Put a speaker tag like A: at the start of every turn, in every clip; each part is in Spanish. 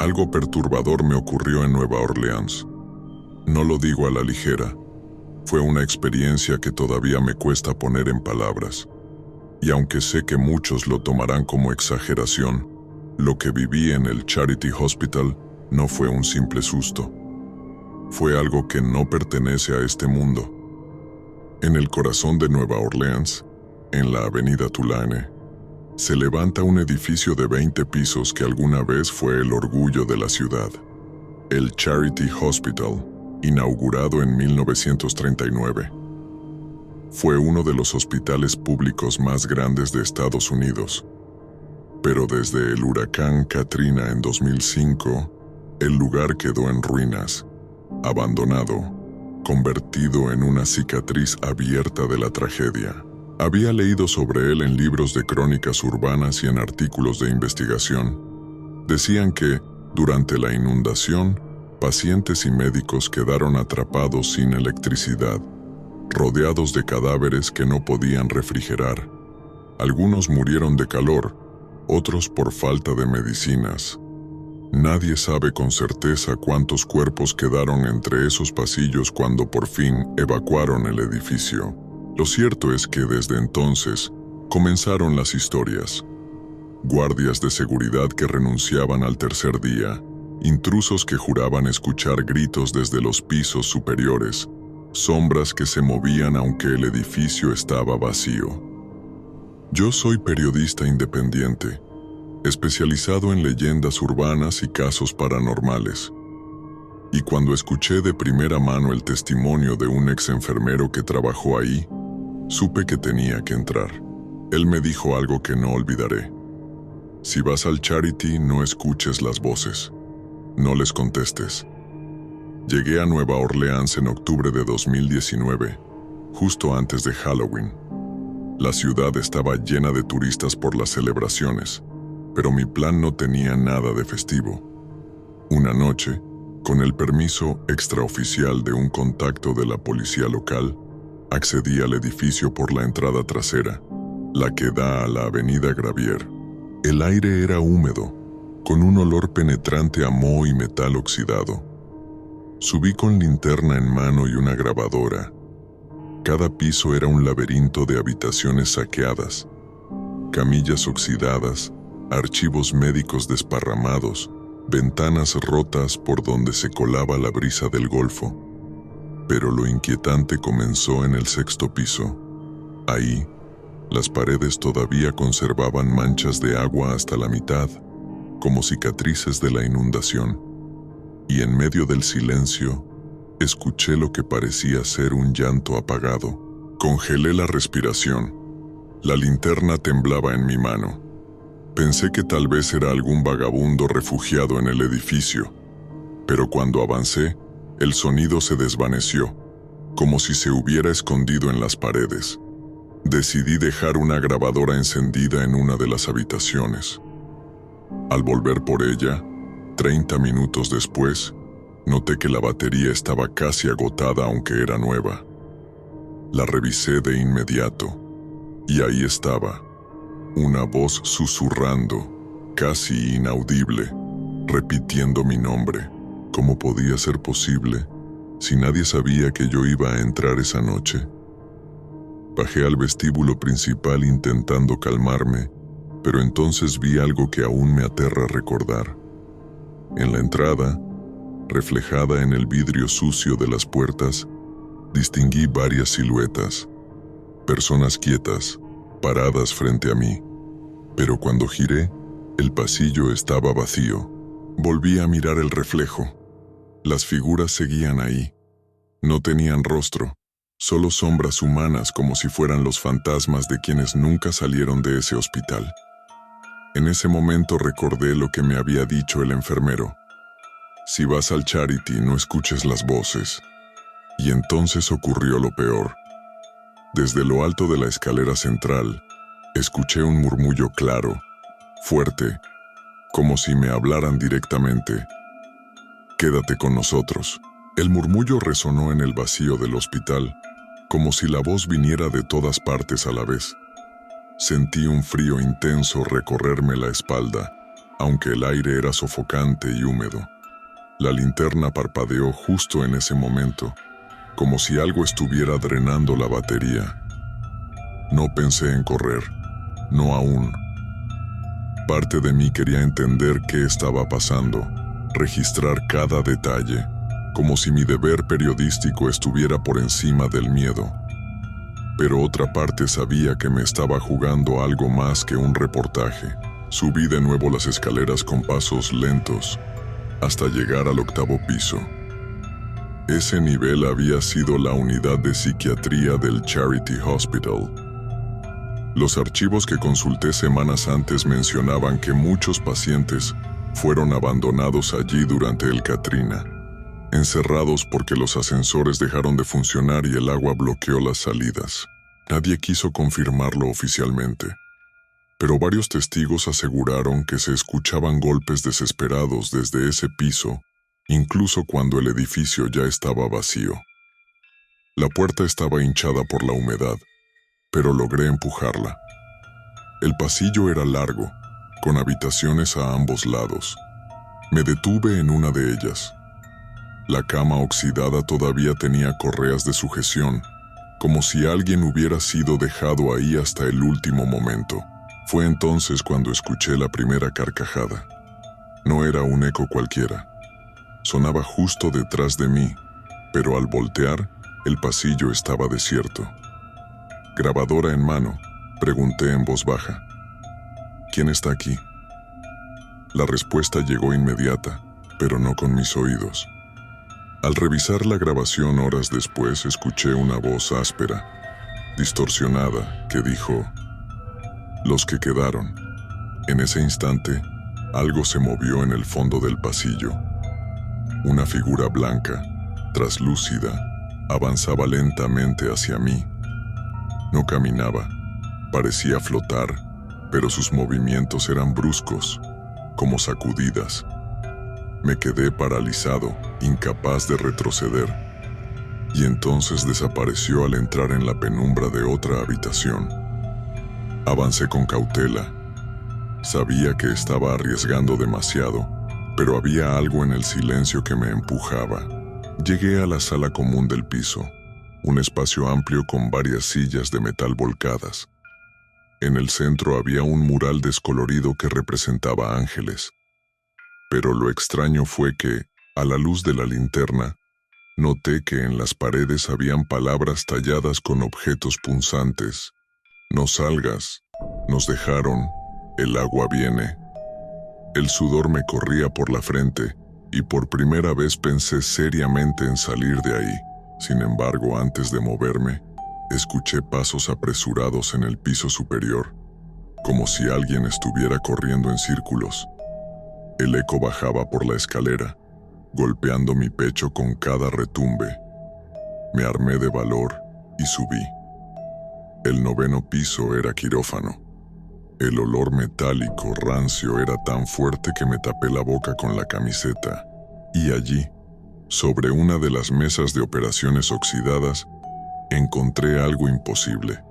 A: Algo perturbador me ocurrió en Nueva Orleans. No lo digo a la ligera. Fue una experiencia que todavía me cuesta poner en palabras. Y aunque sé que muchos lo tomarán como exageración, lo que viví en el Charity Hospital no fue un simple susto. Fue algo que no pertenece a este mundo. En el corazón de Nueva Orleans, en la avenida Tulane, se levanta un edificio de 20 pisos que alguna vez fue el orgullo de la ciudad. El Charity Hospital, inaugurado en 1939. Fue uno de los hospitales públicos más grandes de Estados Unidos. Pero desde el huracán Katrina en 2005, el lugar quedó en ruinas, abandonado, convertido en una cicatriz abierta de la tragedia. Había leído sobre él en libros de crónicas urbanas y en artículos de investigación. Decían que, durante la inundación, pacientes y médicos quedaron atrapados sin electricidad, rodeados de cadáveres que no podían refrigerar. Algunos murieron de calor, otros por falta de medicinas. Nadie sabe con certeza cuántos cuerpos quedaron entre esos pasillos cuando por fin evacuaron el edificio. Lo cierto es que desde entonces comenzaron las historias. Guardias de seguridad que renunciaban al tercer día, intrusos que juraban escuchar gritos desde los pisos superiores, sombras que se movían aunque el edificio estaba vacío. Yo soy periodista independiente, especializado en leyendas urbanas y casos paranormales. Y cuando escuché de primera mano el testimonio de un ex enfermero que trabajó ahí, supe que tenía que entrar. Él me dijo algo que no olvidaré. Si vas al Charity, no escuches las voces. No les contestes. Llegué a Nueva Orleans en octubre de 2019, justo antes de Halloween. La ciudad estaba llena de turistas por las celebraciones, pero mi plan no tenía nada de festivo. Una noche, con el permiso extraoficial de un contacto de la policía local, accedí al edificio por la entrada trasera, la que da a la avenida Gravier. El aire era húmedo, con un olor penetrante a moho y metal oxidado. Subí con linterna en mano y una grabadora. Cada piso era un laberinto de habitaciones saqueadas, camillas oxidadas, archivos médicos desparramados, ventanas rotas por donde se colaba la brisa del Golfo. Pero lo inquietante comenzó en el sexto piso. Ahí, las paredes todavía conservaban manchas de agua hasta la mitad, como cicatrices de la inundación. Y en medio del silencio, escuché lo que parecía ser un llanto apagado. Congelé la respiración. La linterna temblaba en mi mano. Pensé que tal vez era algún vagabundo refugiado en el edificio, pero cuando avancé, el sonido se desvaneció, como si se hubiera escondido en las paredes. Decidí dejar una grabadora encendida en una de las habitaciones. Al volver por ella, 30 minutos después, noté que la batería estaba casi agotada aunque era nueva. La revisé de inmediato, y ahí estaba, una voz susurrando, casi inaudible, repitiendo mi nombre. ¿Cómo podía ser posible si nadie sabía que yo iba a entrar esa noche? Bajé al vestíbulo principal intentando calmarme, pero entonces vi algo que aún me aterra recordar. En la entrada, reflejada en el vidrio sucio de las puertas, distinguí varias siluetas, personas quietas, paradas frente a mí. Pero cuando giré, el pasillo estaba vacío. Volví a mirar el reflejo. Las figuras seguían ahí. No tenían rostro, solo sombras humanas como si fueran los fantasmas de quienes nunca salieron de ese hospital. En ese momento recordé lo que me había dicho el enfermero. Si vas al Charity, no escuches las voces. Y entonces ocurrió lo peor. Desde lo alto de la escalera central, escuché un murmullo claro, fuerte, como si me hablaran directamente. «Quédate con nosotros». El murmullo resonó en el vacío del hospital, como si la voz viniera de todas partes a la vez. Sentí un frío intenso recorrerme la espalda, aunque el aire era sofocante y húmedo. La linterna parpadeó justo en ese momento, como si algo estuviera drenando la batería. No pensé en correr, no aún. Parte de mí quería entender qué estaba pasando, registrar cada detalle, como si mi deber periodístico estuviera por encima del miedo. Pero otra parte sabía que me estaba jugando algo más que un reportaje. Subí de nuevo las escaleras con pasos lentos, hasta llegar al 8º piso. Ese nivel había sido la unidad de psiquiatría del Charity Hospital. Los archivos que consulté semanas antes mencionaban que muchos pacientes fueron abandonados allí durante el Katrina, encerrados porque los ascensores dejaron de funcionar y el agua bloqueó las salidas. Nadie quiso confirmarlo oficialmente, pero varios testigos aseguraron que se escuchaban golpes desesperados desde ese piso, incluso cuando el edificio ya estaba vacío. La puerta estaba hinchada por la humedad, pero logré empujarla. El pasillo era largo, con habitaciones a ambos lados. Me detuve en una de ellas. La cama oxidada todavía tenía correas de sujeción, como si alguien hubiera sido dejado ahí hasta el último momento. Fue entonces cuando escuché la primera carcajada. No era un eco cualquiera. Sonaba justo detrás de mí, pero al voltear, el pasillo estaba desierto. Grabadora en mano, pregunté en voz baja: ¿quién está aquí? La respuesta llegó inmediata, pero no con mis oídos. Al revisar la grabación horas después, escuché una voz áspera, distorsionada, que dijo: «Los que quedaron». En ese instante, algo se movió en el fondo del pasillo. Una figura blanca, traslúcida, avanzaba lentamente hacia mí. No caminaba, parecía flotar, pero sus movimientos eran bruscos, como sacudidas. Me quedé paralizado, incapaz de retroceder, y entonces desapareció al entrar en la penumbra de otra habitación. Avancé con cautela. Sabía que estaba arriesgando demasiado, pero había algo en el silencio que me empujaba. Llegué a la sala común del piso, un espacio amplio con varias sillas de metal volcadas. En el centro había un mural descolorido que representaba ángeles. Pero lo extraño fue que, a la luz de la linterna, noté que en las paredes habían palabras talladas con objetos punzantes. «No salgas, nos dejaron, el agua viene». El sudor me corría por la frente y por primera vez pensé seriamente en salir de ahí. Sin embargo, antes de moverme, escuché pasos apresurados en el piso superior, como si alguien estuviera corriendo en círculos. El eco bajaba por la escalera, golpeando mi pecho con cada retumbe. Me armé de valor y subí. El 9º piso era quirófano. El olor metálico rancio era tan fuerte que me tapé la boca con la camiseta. Y allí, sobre una de las mesas de operaciones oxidadas, encontré algo imposible.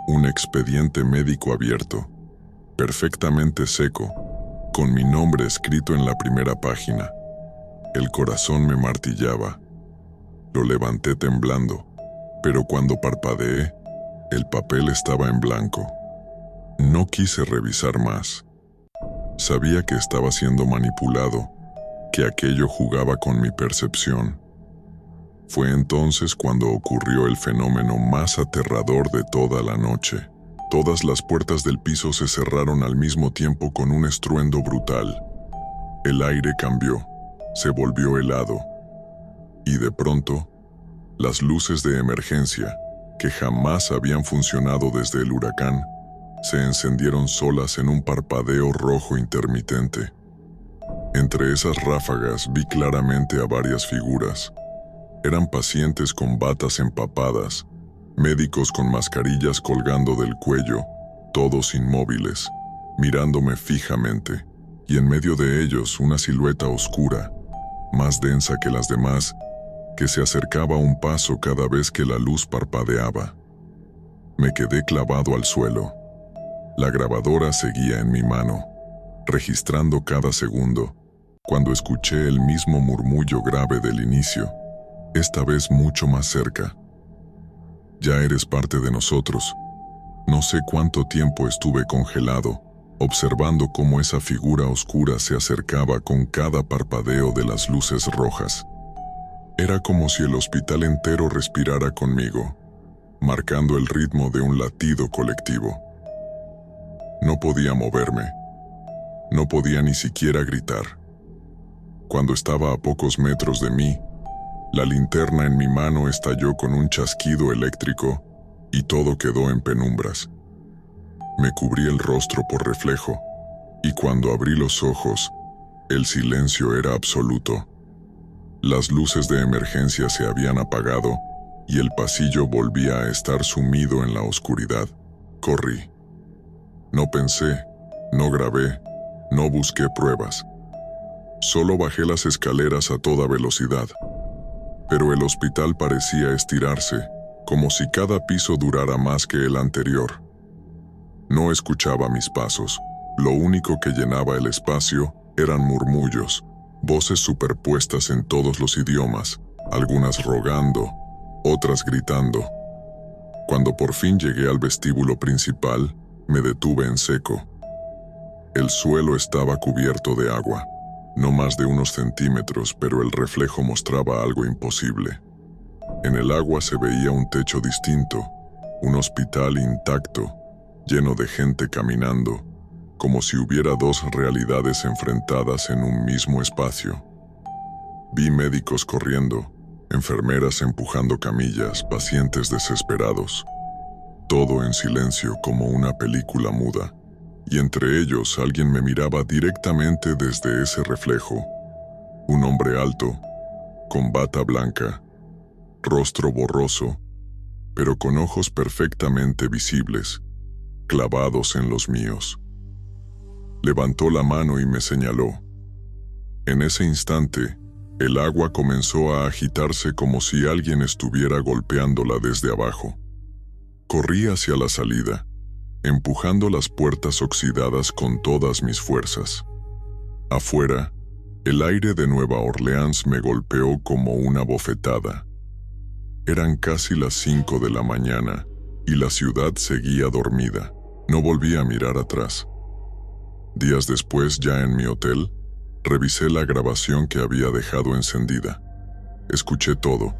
A: Un expediente médico abierto, perfectamente seco, con mi nombre escrito en la primera página. El corazón me martillaba. Lo levanté temblando, pero cuando parpadeé, el papel estaba en blanco. No quise revisar más. Sabía que estaba siendo manipulado, que aquello jugaba con mi percepción. Fue entonces cuando ocurrió el fenómeno más aterrador de toda la noche. Todas las puertas del piso se cerraron al mismo tiempo con un estruendo brutal. El aire cambió, se volvió helado, y de pronto, las luces de emergencia, que jamás habían funcionado desde el huracán, se encendieron solas en un parpadeo rojo intermitente. Entre esas ráfagas vi claramente a varias figuras. Eran pacientes con batas empapadas, médicos con mascarillas colgando del cuello, todos inmóviles, mirándome fijamente, y en medio de ellos una silueta oscura, más densa que las demás, que se acercaba un paso cada vez que la luz parpadeaba. Me quedé clavado al suelo. La grabadora seguía en mi mano. registrando cada segundo, cuando escuché el mismo murmullo grave del inicio, esta vez mucho más cerca. Ya eres parte de nosotros. No sé cuánto tiempo estuve congelado, observando cómo esa figura oscura se acercaba con cada parpadeo de las luces rojas. Era como si el hospital entero respirara conmigo, marcando el ritmo de un latido colectivo. No podía moverme. No podía ni siquiera gritar. Cuando estaba a pocos metros de mí, la linterna en mi mano estalló con un chasquido eléctrico y todo quedó en penumbras. Me cubrí el rostro por reflejo, y cuando abrí los ojos, el silencio era absoluto. Las luces de emergencia se habían apagado y el pasillo volvía a estar sumido en la oscuridad. Corrí. No pensé, no grabé, no busqué pruebas. Solo bajé las escaleras a toda velocidad. Pero el hospital parecía estirarse, como si cada piso durara más que el anterior. No escuchaba mis pasos. Lo único que llenaba el espacio eran murmullos, voces superpuestas en todos los idiomas, algunas rogando, otras gritando. Cuando por fin llegué al vestíbulo principal, me detuve en seco. El suelo estaba cubierto de agua, no más de unos centímetros, pero el reflejo mostraba algo imposible. En el agua se veía un techo distinto, un hospital intacto, lleno de gente caminando, como si hubiera dos realidades enfrentadas en un mismo espacio. Vi médicos corriendo, enfermeras empujando camillas, pacientes desesperados. Todo en silencio como una película muda, y entre ellos alguien me miraba directamente desde ese reflejo. Un hombre alto, con bata blanca, rostro borroso, pero con ojos perfectamente visibles, clavados en los míos. Levantó la mano y me señaló. En ese instante, el agua comenzó a agitarse como si alguien estuviera golpeándola desde abajo. Corrí hacia la salida, empujando las puertas oxidadas con todas mis fuerzas. Afuera, el aire de Nueva Orleans me golpeó como una bofetada. Eran casi las 5 de la mañana y la ciudad seguía dormida. No volví a mirar atrás. Días después, ya en mi hotel, revisé la grabación que había dejado encendida. Escuché todo,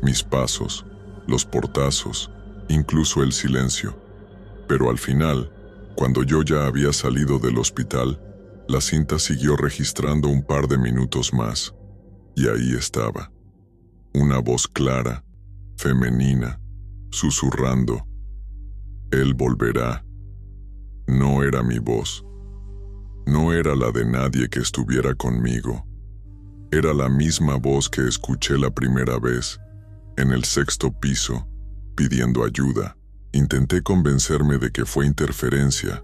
A: mis pasos, los portazos, incluso el silencio. Pero al final, cuando yo ya había salido del hospital, la cinta siguió registrando un par de minutos más. Y ahí estaba, una voz clara, femenina, susurrando. Él volverá. No era mi voz. No era la de nadie que estuviera conmigo. Era la misma voz que escuché la primera vez, en el 6º piso, pidiendo ayuda. Intenté convencerme de que fue interferencia,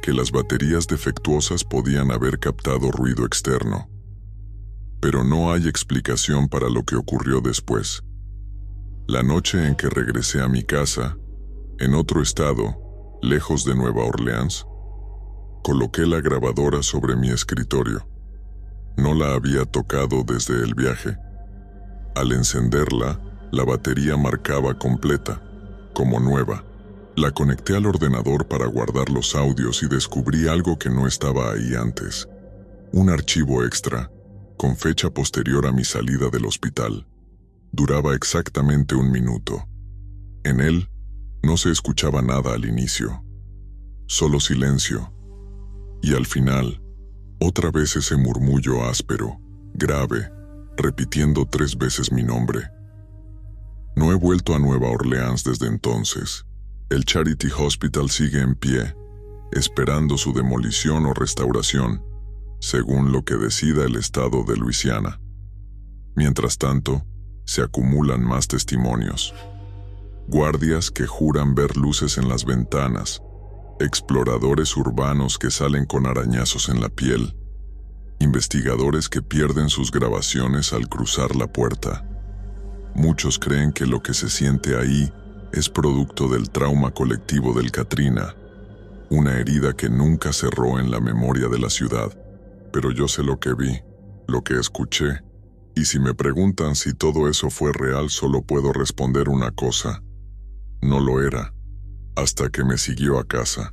A: que las baterías defectuosas podían haber captado ruido externo. Pero no hay explicación para lo que ocurrió después. La noche en que regresé a mi casa, en otro estado, lejos de Nueva Orleans, coloqué la grabadora sobre mi escritorio. No la había tocado desde el viaje. Al encenderla, la batería marcaba completa, como nueva. La conecté al ordenador para guardar los audios y descubrí algo que no estaba ahí antes. Un archivo extra, con fecha posterior a mi salida del hospital. Duraba exactamente 1 minuto. En él, no se escuchaba nada al inicio. Solo silencio. Y al final, otra vez ese murmullo áspero, grave, repitiendo 3 veces mi nombre. No he vuelto a Nueva Orleans desde entonces. El Charity Hospital sigue en pie, esperando su demolición o restauración, según lo que decida el estado de Luisiana. Mientras tanto, se acumulan más testimonios. Guardias que juran ver luces en las ventanas, exploradores urbanos que salen con arañazos en la piel, investigadores que pierden sus grabaciones al cruzar la puerta. Muchos creen que lo que se siente ahí es producto del trauma colectivo del Katrina, una herida que nunca cerró en la memoria de la ciudad. Pero yo sé lo que vi, lo que escuché, y si me preguntan si todo eso fue real, solo puedo responder una cosa: no lo era, hasta que me siguió a casa.